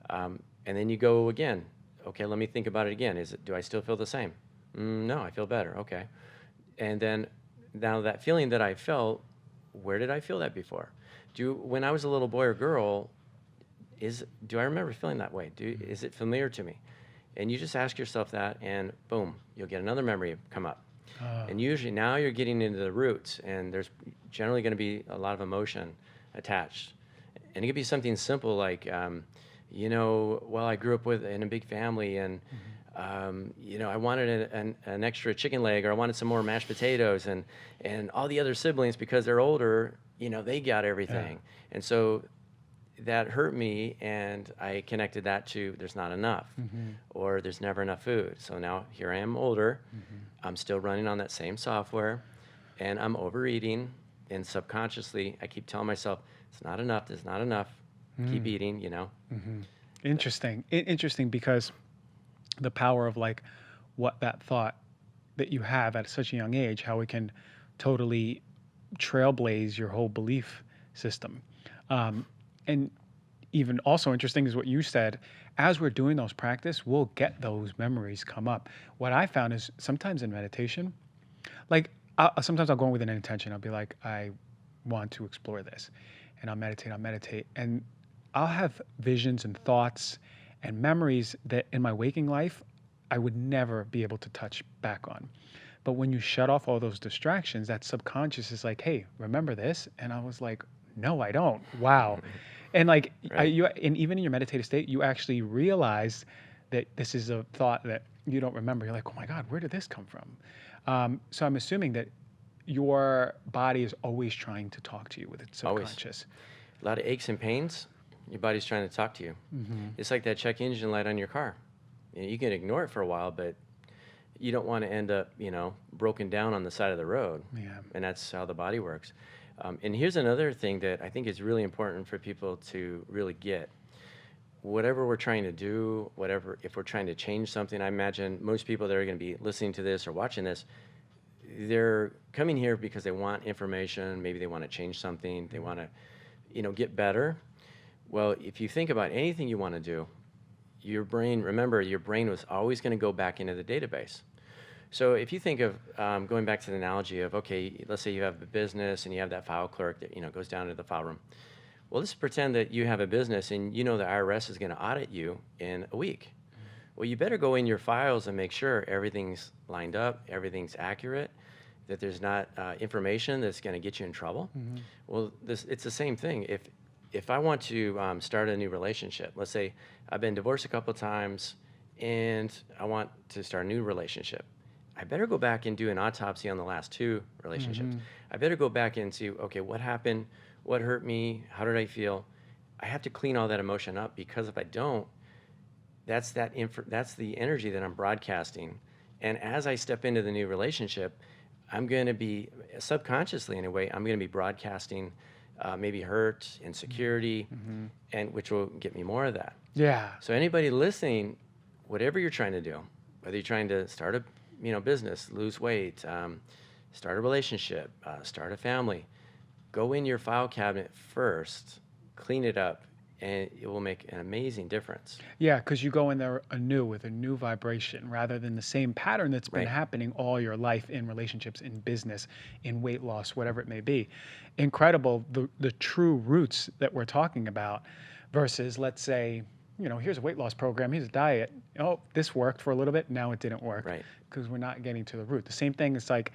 and then you go again. Okay, let me think about it again. Do I still feel the same? No, I feel better. Okay. And then now that feeling that I felt, where did I feel that before? When I was a little boy or girl, do I remember feeling that way? Is it familiar to me? And you just ask yourself that, and boom, you'll get another memory come up. And usually now you're getting into the roots, and there's generally going to be a lot of emotion attached. And it could be something simple like, well, I grew up in a big family, and I wanted an extra chicken leg, or I wanted some more mashed potatoes, and all the other siblings, because they're older, they got everything. And so that hurt me, and I connected that to there's not enough, or there's never enough food. So now here I am older, I'm still running on that same software, and I'm overeating, and subconsciously I keep telling myself, it's not enough, there's not enough, keep eating, Interesting. Interesting because the power of like what that thought that you have at such a young age, how it can totally trailblaze your whole belief system. And even also interesting is what you said, as we're doing those practice, we'll get those memories come up. What I found is sometimes in meditation, like sometimes I'll go in with an intention. I'll be like, I want to explore this, and I'll meditate, and I'll have visions and thoughts and memories that in my waking life, I would never be able to touch back on. But when you shut off all those distractions, that subconscious is like, hey, remember this? And I was like, no, I don't. Wow. And like, Right. and even in your meditative state, you actually realize that this is a thought that you don't remember. You're like, oh my God, where did this come from? So I'm assuming that your body is always trying to talk to you with its Always. subconscious. A lot of aches and pains, your body's trying to talk to you. It's like that check engine light on your car. You can ignore it for a while, but you don't want to end up, broken down on the side of the road. Yeah. And that's how the body works. And here's another thing that I think is really important for people to really get. Whatever we're trying to do, if we're trying to change something, I imagine most people that are going to be listening to this or watching this, they're coming here because they want information. Maybe they want to change something. They want to, get better. Well, if you think about anything you want to do, your brain was always going to go back into the database. So if you think of going back to the analogy of, okay, let's say you have a business and you have that file clerk that goes down to the file room. Well, let's pretend that you have a business and the IRS is going to audit you in a week. Well, you better go in your files and make sure everything's lined up, everything's accurate, that there's not information that's going to get you in trouble. Well, it's the same thing. If I want to start a new relationship, let's say I've been divorced a couple of times and I want to start a new relationship, I better go back and do an autopsy on the last 2 relationships. I better go back and see, okay, what happened? What hurt me? How did I feel? I have to clean all that emotion up, because if I don't, that's the energy that I'm broadcasting. And as I step into the new relationship, I'm going to be, subconsciously in a way, I'm going to be broadcasting maybe hurt, insecurity, and which will get me more of that. Yeah. So anybody listening, whatever you're trying to do, whether you're trying to start a business, lose weight, start a relationship, start a family, go in your file cabinet first, clean it up, and it will make an amazing difference. Yeah, because you go in there anew with a new vibration rather than the same pattern that's been Right. happening all your life in relationships, in business, in weight loss, whatever it may be. Incredible, the true roots that we're talking about versus, let's say, here's a weight loss program, here's a diet. Oh, this worked for a little bit, now it didn't work. Right. Because we're not getting to the root. The same thing is like,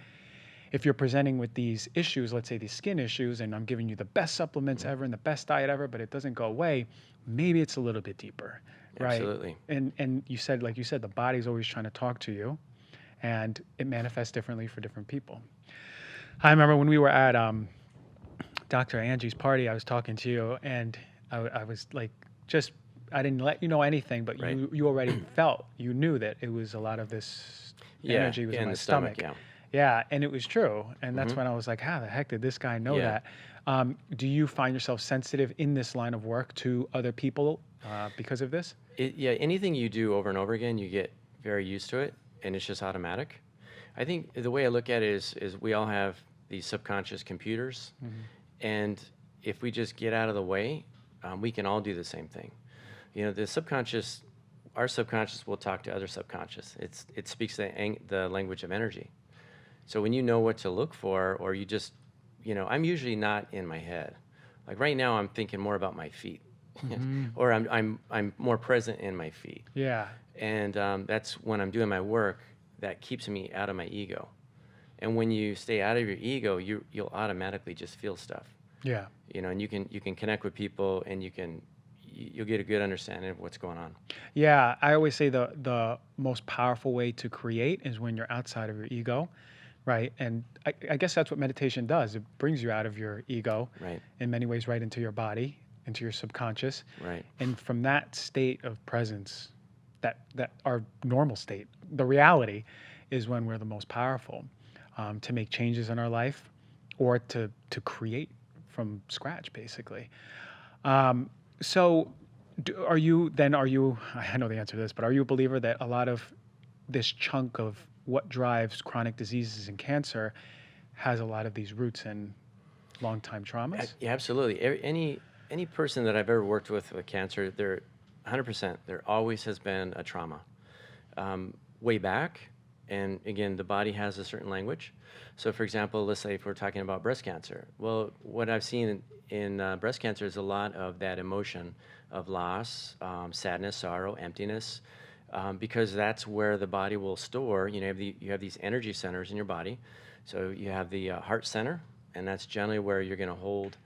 if you're presenting with these issues, let's say these skin issues, and I'm giving you the best supplements ever and the best diet ever, but it doesn't go away, maybe it's a little bit deeper, right? Absolutely. And you said, like you said, the body's always trying to talk to you, and it manifests differently for different people. I remember when we were at Dr. Angie's party, I was talking to you, and I was like, I didn't let you know anything, but Right. you already you knew that it was a lot of this energy was in my the stomach. Yeah. Yeah, and it was true. And that's when I was like, how the heck did this guy know Yeah. that? Do you find yourself sensitive in this line of work to other people because of this? Anything you do over and over again, you get very used to it, and it's just automatic. I think the way I look at it is we all have these subconscious computers, and if we just get out of the way, we can all do the same thing. Our subconscious will talk to other subconscious. It speaks the language of energy. So when you know what to look for, or you just, I'm usually not in my head. Like right now, I'm thinking more about my feet, or I'm more present in my feet. Yeah. And that's when I'm doing my work that keeps me out of my ego. And when you stay out of your ego, you'll automatically just feel stuff. Yeah. And you can connect with people, and you'll get a good understanding of what's going on. Yeah. I always say the most powerful way to create is when you're outside of your ego. Right. And I guess that's what meditation does. It brings you out of your ego Right. in many ways, right into your body, into your subconscious. Right. And from that state of presence, that our normal state, the reality is when we're the most powerful to make changes in our life or to create from scratch, basically. So are you, I know the answer to this, but are you a believer that a lot of this chunk of what drives chronic diseases and cancer has a lot of these roots in long-time traumas? Yeah, absolutely. Any person that I've ever worked with cancer, they're 100%. There always has been a trauma way back, and again, the body has a certain language. So, for example, let's say if we're talking about breast cancer, well, what I've seen in breast cancer is a lot of that emotion of loss, sadness, sorrow, emptiness. Because that's where the body will store. You have these energy centers in your body. So you have the heart center, and that's generally where you're going to hold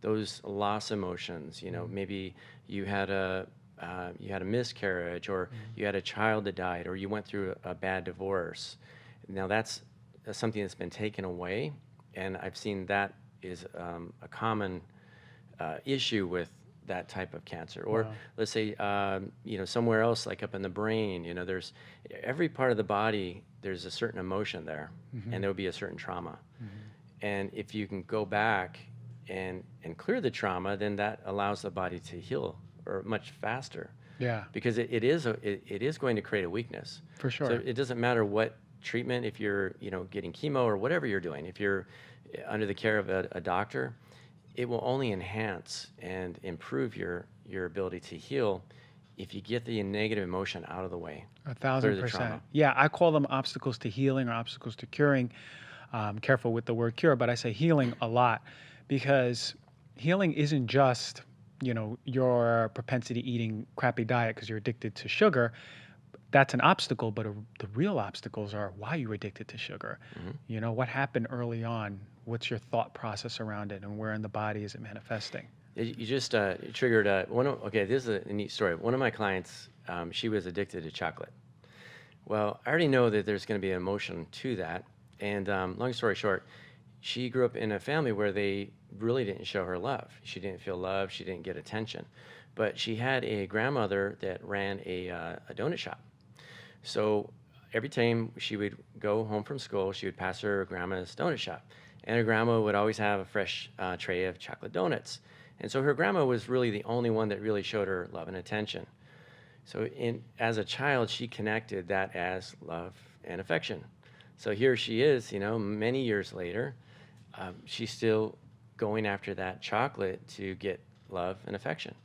those loss emotions. Maybe you had a miscarriage, or you had a child that died, or you went through a bad divorce. Now that's something that's been taken away, and I've seen that is a common issue with that type of cancer. Or Wow. let's say somewhere else, like up in the brain, there's every part of the body, there's a certain emotion there, and there will be a certain trauma. And if you can go back and clear the trauma, then that allows the body to heal or much faster. Yeah, Because it is going to create a weakness. for sure. So it doesn't matter what treatment, if you're getting chemo or whatever you're doing, if you're under the care of a doctor, it will only enhance and improve your ability to heal if you get the negative emotion out of the way. 1,000%. Yeah, I call them obstacles to healing or obstacles to curing. Careful with the word cure, but I say healing a lot because healing isn't just, your propensity eating crappy diet because you're addicted to sugar. That's an obstacle, but the real obstacles are why you're addicted to sugar. What happened early on? What's your thought process around it, and where in the body is it manifesting? You just triggered this is a neat story. One of my clients, she was addicted to chocolate. Well, I already know that there's going to be an emotion to that. And long story short, she grew up in a family where they really didn't show her love. She didn't feel love. She didn't get attention. But she had a grandmother that ran a donut shop. So every time she would go home from school, she would pass her grandma's donut shop. and her grandma would always have a fresh tray of chocolate donuts. And so her grandma was really the only one that really showed her love and attention. So as a child, she connected that as love and affection. So here she is, many years later, she's still going after that chocolate to get love and affection.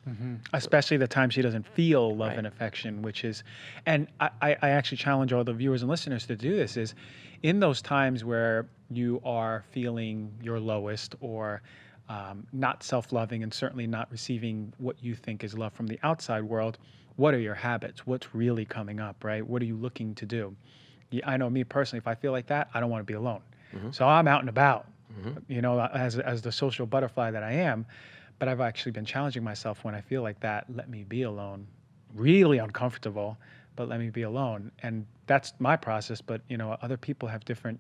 Especially the time she doesn't feel love Right. and affection, which is, and I actually challenge all the viewers and listeners to do this, is in those times where you are feeling your lowest or not self-loving and certainly not receiving what you think is love from the outside world, what are your habits? What's really coming up, right? What are you looking to do? I know me personally, if I feel like that, I don't want to be alone. So I'm out and about, as the social butterfly that I am. But I've actually been challenging myself when I feel like that, let me be alone, really uncomfortable, but let me be alone. And that's my process. But, other people have different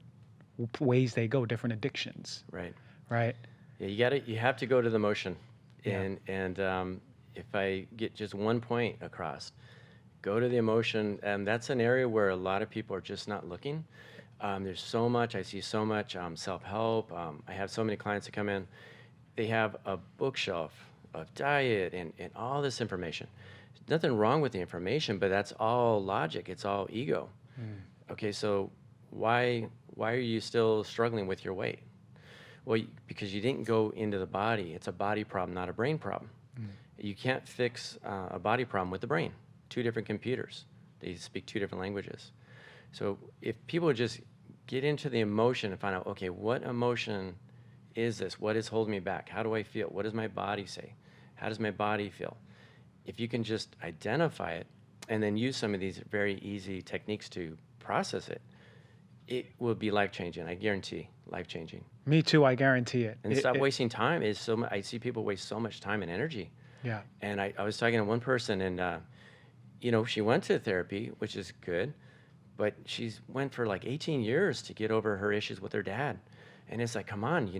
ways they go, different addictions. Right. Right. Yeah, you have to go to the motion. Yeah. And if I get just one point across, go to the emotion. And that's an area where a lot of people are just not looking. There's so much, I see so much self-help. I have so many clients that come in. They have a bookshelf of diet and all this information. There's nothing wrong with the information, but that's all logic. It's all ego. Okay, so why are you still struggling with your weight? Well, because you didn't go into the body. It's a body problem, not a brain problem. You can't fix a body problem with the brain. Two different computers. They speak two different languages. So if people would just get into the emotion and find out, okay, what emotion is this? What is holding me back? How do I feel? What does my body say? How does my body feel? If you can just identify it and then use some of these very easy techniques to process it, it will be life-changing. I guarantee, life-changing. Me too. I guarantee it. And stop wasting time. I see people waste so much time and energy. Yeah. And I was talking to one person, and she went to therapy, which is good, but she's went for like 18 years to get over her issues with her dad. And it's like, come on,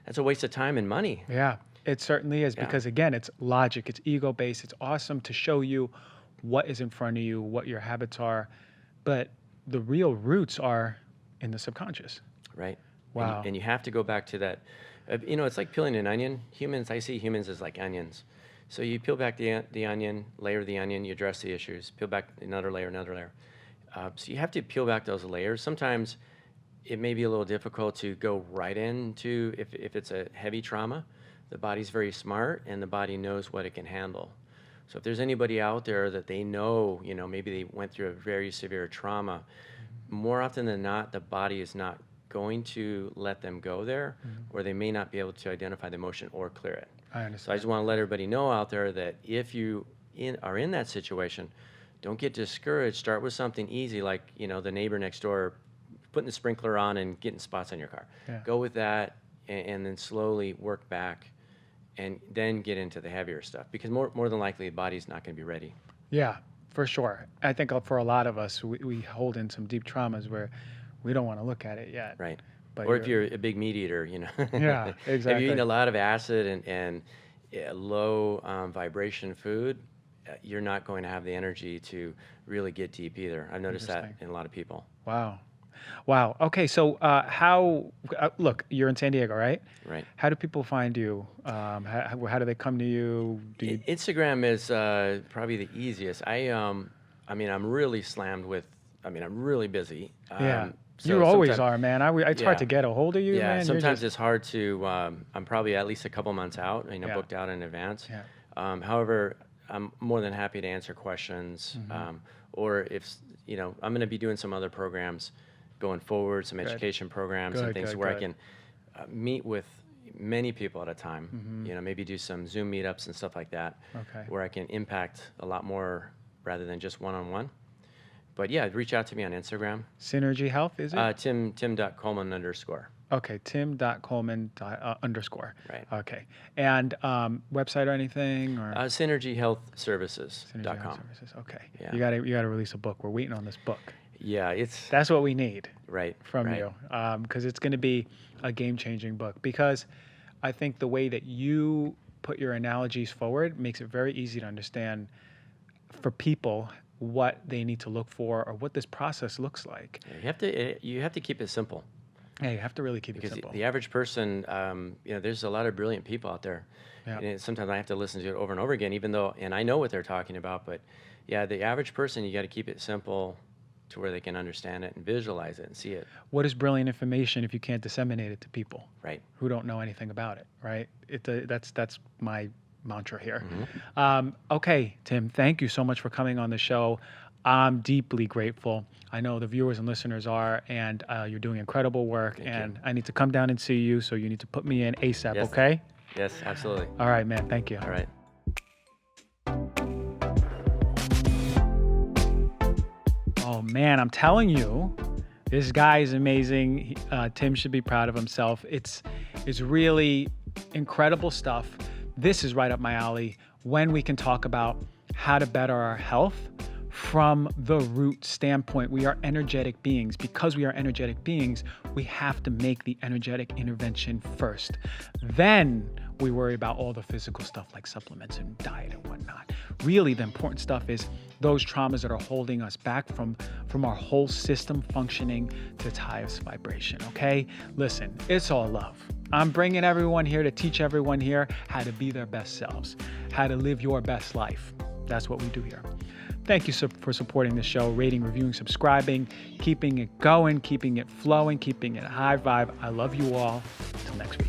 that's a waste of time and money. Yeah, it certainly is, Yeah. because again, it's logic, it's ego-based. It's awesome to show you what is in front of you, what your habits are, but the real roots are in the subconscious. Right. Wow. And you have to go back to that. It's like peeling an onion. I see humans as like onions. So you peel back the onion, layer the onion, you address the issues, peel back another layer. So you have to peel back those layers. Sometimes it may be a little difficult to go right into, if it's a heavy trauma, the body's very smart and the body knows what it can handle. So if there's anybody out there that they know, maybe they went through a very severe trauma, more often than not, the body is not going to let them go there, or they may not be able to identify the emotion or clear it. I understand. So I just want to let everybody know out there that if you are in that situation, don't get discouraged. Start with something easy, like the neighbor next door putting the sprinkler on and getting spots on your car. Yeah. Go with that, and then slowly work back, and then get into the heavier stuff, because more than likely the body's not going to be ready. Yeah, for sure. I think for a lot of us, we hold in some deep traumas where we don't want to look at it yet. Right. But Or if you're a big meat eater, Yeah, If exactly. you're eating a lot of acid and low vibration food, you're not going to have the energy to really get deep either. I've noticed that Interesting. in a lot of people. Wow. Okay, so look, you're in San Diego, right? Right. How do people find you? How do they come to you? Instagram is probably the easiest. I'm really slammed with. I'm really busy. Yeah. So You always sometime- are, man. It's hard Yeah. to get a hold of you, Yeah, man. sometimes it's hard to. I'm probably at least a couple months out, Yeah. booked out in advance. Yeah. However, I'm more than happy to answer questions, or if I'm going to be doing some other programs going forward, some education programs and things where I can meet with many people at a time. Maybe do some Zoom meetups and stuff like that, Okay. where I can impact a lot more rather than just one-on-one. But yeah, reach out to me on Instagram. Synergy Health, is it? Tim.Coleman _. Okay, Tim.Coleman _. Right. Okay. And website or anything? Or SynergyHealthServices.com. Synergy Health Services. Okay. Yeah. You gotta release a book. We're waiting on this book. Yeah, it's That's what we need right from right. you, because it's going to be a game-changing book. Because I think the way that you put your analogies forward makes it very easy to understand for people what they need to look for or what this process looks like. You have to keep it simple. Yeah, you have to really keep it Because simple. the average person, there's a lot of brilliant people out there. Yeah. And sometimes I have to listen to it over and over again, and I know what they're talking about, but yeah, the average person, you got to keep it simple to where they can understand it and visualize it and see it. What is brilliant information if you can't disseminate it to people Right. who don't know anything about it, right? That's my mantra here. Mm-hmm. Okay, Tim, thank you so much for coming on the show. I'm deeply grateful. I know the viewers and listeners are, and you're doing incredible work. Thank and you. I need to come down and see you, so you need to put me in ASAP, Yes. okay? Yes, absolutely. All right, man. Thank you. All right. Oh, man, I'm telling you, this guy is amazing. Tim should be proud of himself. It's really incredible stuff. This is right up my alley when we can talk about how to better our health from the root standpoint. We are energetic beings. Because we are energetic beings, we have to make the energetic intervention first. Then we worry about all the physical stuff like supplements and diet and whatnot. Really, the important stuff is those traumas that are holding us back from our whole system functioning to its highest vibration, okay? Listen, it's all love. I'm bringing everyone here to teach everyone here how to be their best selves, how to live your best life. That's what we do here. Thank you for supporting the show, rating, reviewing, subscribing, keeping it going, keeping it flowing, keeping it high vibe. I love you all. Until next week.